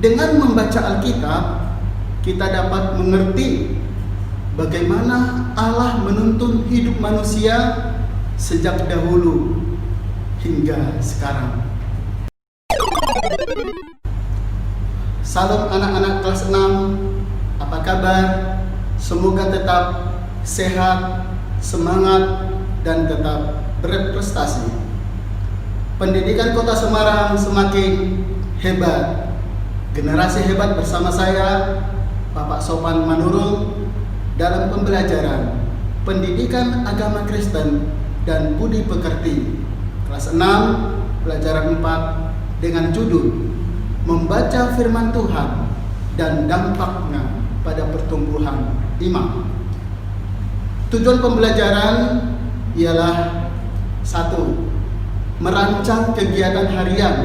Dengan membaca Alkitab, kita dapat mengerti bagaimana Allah menuntun hidup manusia sejak dahulu hingga sekarang. Salam anak-anak kelas 6, apa kabar? Semoga tetap sehat, semangat, dan tetap berprestasi. Pendidikan Kota Semarang semakin hebat. Generasi hebat bersama saya, Bapak Sopan Manurung, dalam pembelajaran Pendidikan Agama Kristen dan Budi Pekerti kelas 6, pelajaran 4 dengan judul Membaca Firman Tuhan dan Dampaknya pada Pertumbuhan Iman. Tujuan pembelajaran ialah 1. Merancang kegiatan harian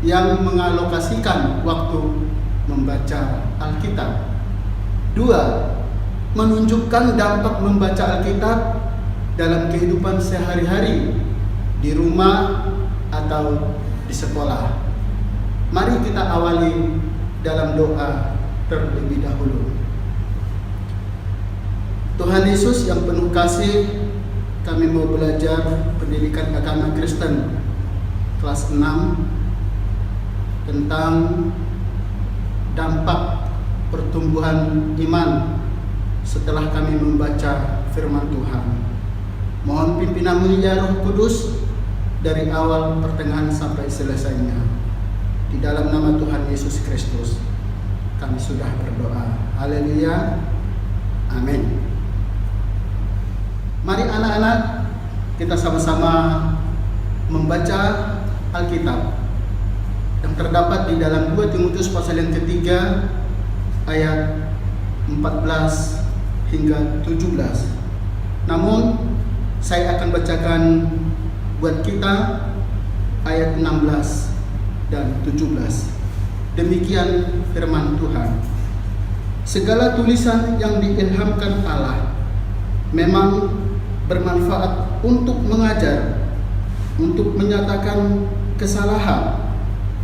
yang mengalokasikan waktu membaca Alkitab. 2. Menunjukkan dampak membaca Alkitab dalam kehidupan sehari-hari di rumah atau di sekolah. Mari kita awali dalam doa terlebih dahulu. Tuhan Yesus yang penuh kasih, kami mau belajar pendidikan agama Kristen kelas 6 tentang dampak pertumbuhan iman setelah kami membaca firman Tuhan. Mohon pimpinan-Mu ya Roh Kudus dari awal pertengahan sampai selesainya. Di dalam nama Tuhan Yesus Kristus kami sudah berdoa. Haleluya. Amin. Mari anak-anak kita sama-sama membaca Alkitab yang terdapat di dalam 2 Timotius pasal yang ketiga ayat 14 hingga 17. Namun saya akan bacakan buat kita ayat 16 dan 17. Demikian firman Tuhan. Segala tulisan yang diilhamkan Allah memang bermanfaat untuk mengajar, untuk menyatakan kesalahan,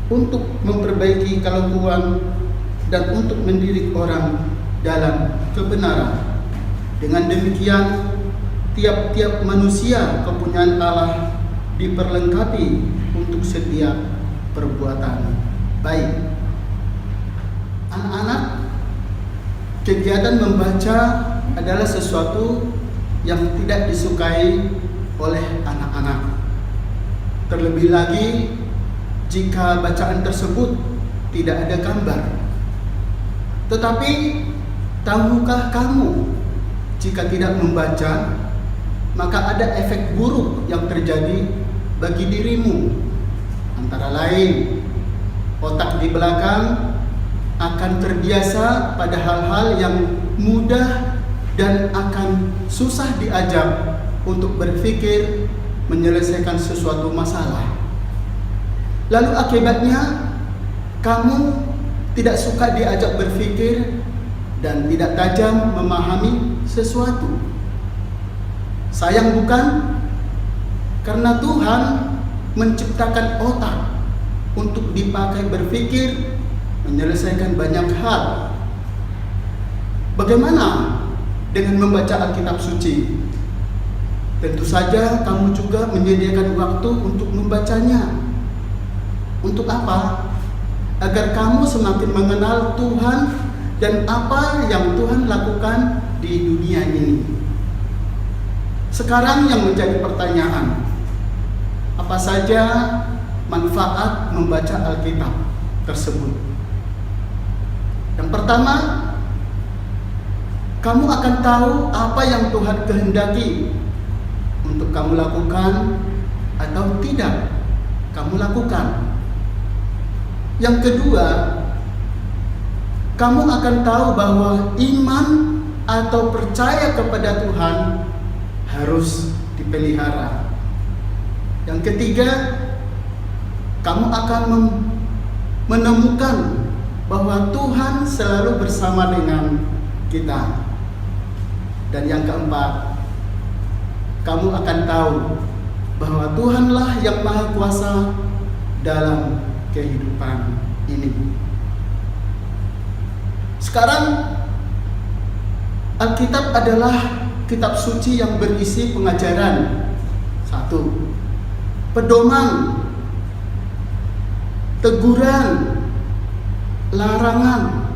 untuk memperbaiki kelakuan, dan untuk mendidik orang dalam kebenaran. Dengan demikian, tiap-tiap manusia kepunyaan Allah diperlengkapi untuk setiap perbuatan baik. Anak-anak, kegiatan membaca adalah sesuatu yang tidak disukai oleh anak-anak. Terlebih lagi jika bacaan tersebut tidak ada gambar. Tetapi tahukah kamu, jika tidak membaca, maka ada efek buruk yang terjadi bagi dirimu. Antara lain, otak di belakang akan terbiasa pada hal-hal yang mudah dan akan susah diajak untuk berpikir menyelesaikan sesuatu masalah. Lalu akibatnya, kamu tidak suka diajak berpikir dan tidak tajam memahami sesuatu. Sayang bukan? Karena Tuhan menciptakan otak untuk dipakai berpikir, menyelesaikan banyak hal. Bagaimana dengan membaca Alkitab suci? Tentu saja kamu juga menyediakan waktu untuk membacanya. Untuk apa? Agar kamu semakin mengenal Tuhan dan apa yang Tuhan lakukan di dunia ini. Sekarang yang menjadi pertanyaan, apa saja manfaat membaca Alkitab tersebut? Yang pertama, kamu akan tahu apa yang Tuhan kehendaki untuk kamu lakukan atau tidak kamu lakukan. Yang kedua, kamu akan tahu bahwa iman atau percaya kepada Tuhan harus dipelihara. Yang ketiga, kamu akan menemukan bahwa Tuhan selalu bersama dengan kita. Dan yang keempat, kamu akan tahu bahwa Tuhanlah yang Maha Kuasa dalam kehidupan ini. Sekarang Alkitab adalah kitab suci yang berisi pengajaran. Satu, pedoman, teguran, larangan,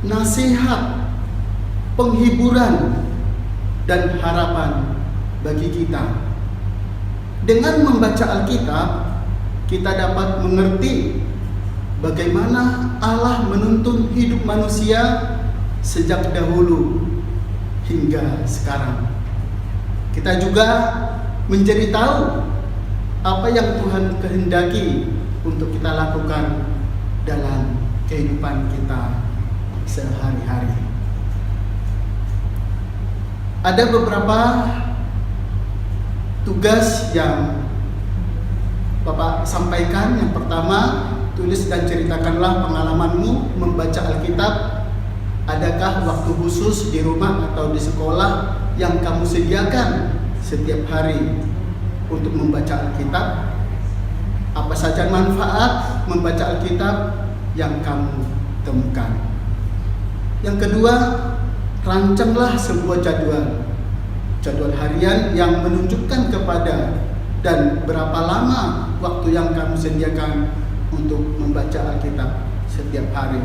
nasihat, penghiburan, dan harapan bagi kita. Dengan membaca Alkitab, kita dapat mengerti bagaimana Allah menuntun hidup manusia sejak dahulu hingga sekarang. Kita juga menjadi tahu apa yang Tuhan kehendaki untuk kita lakukan dalam kehidupan kita sehari-hari. Ada beberapa tugas yang Bapak sampaikan. Yang pertama, tulis dan ceritakanlah pengalamanmu membaca Alkitab. Adakah waktu khusus di rumah atau di sekolah yang kamu sediakan setiap hari untuk membaca Alkitab? Apa saja manfaat membaca Alkitab yang kamu temukan? Yang kedua, rancanglah sebuah jadwal harian yang menunjukkan kepada dan berapa lama waktu yang kamu sediakan untuk membaca Alkitab setiap hari.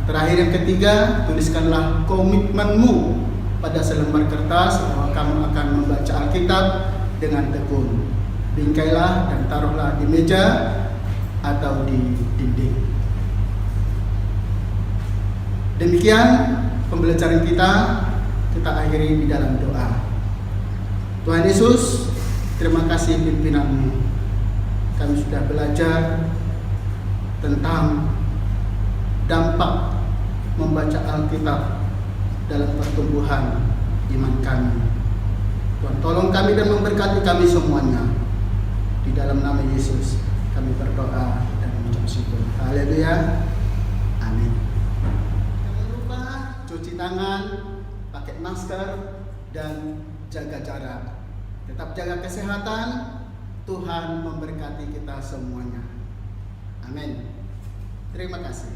Terakhir, yang ketiga, tuliskanlah komitmenmu pada selembar kertas bahwa kamu akan membaca Alkitab dengan tekun. Bingkailah dan taruhlah di meja atau di dinding. Demikian pembelajaran kita akhiri di dalam doa. Tuhan Yesus, terima kasih pimpinanmu. Kami sudah belajar tentang dampak membaca Alkitab dalam pertumbuhan iman kami. Tuhan tolong kami dan memberkati kami semuanya. Di dalam nama Yesus kami berdoa dan mengucap syukur. Haleluya. Amin. Jangan lupa cuci tangan, pakai masker, dan jaga jarak. Tetap jaga kesehatan. Tuhan memberkati kita semuanya. Amin. Terima kasih.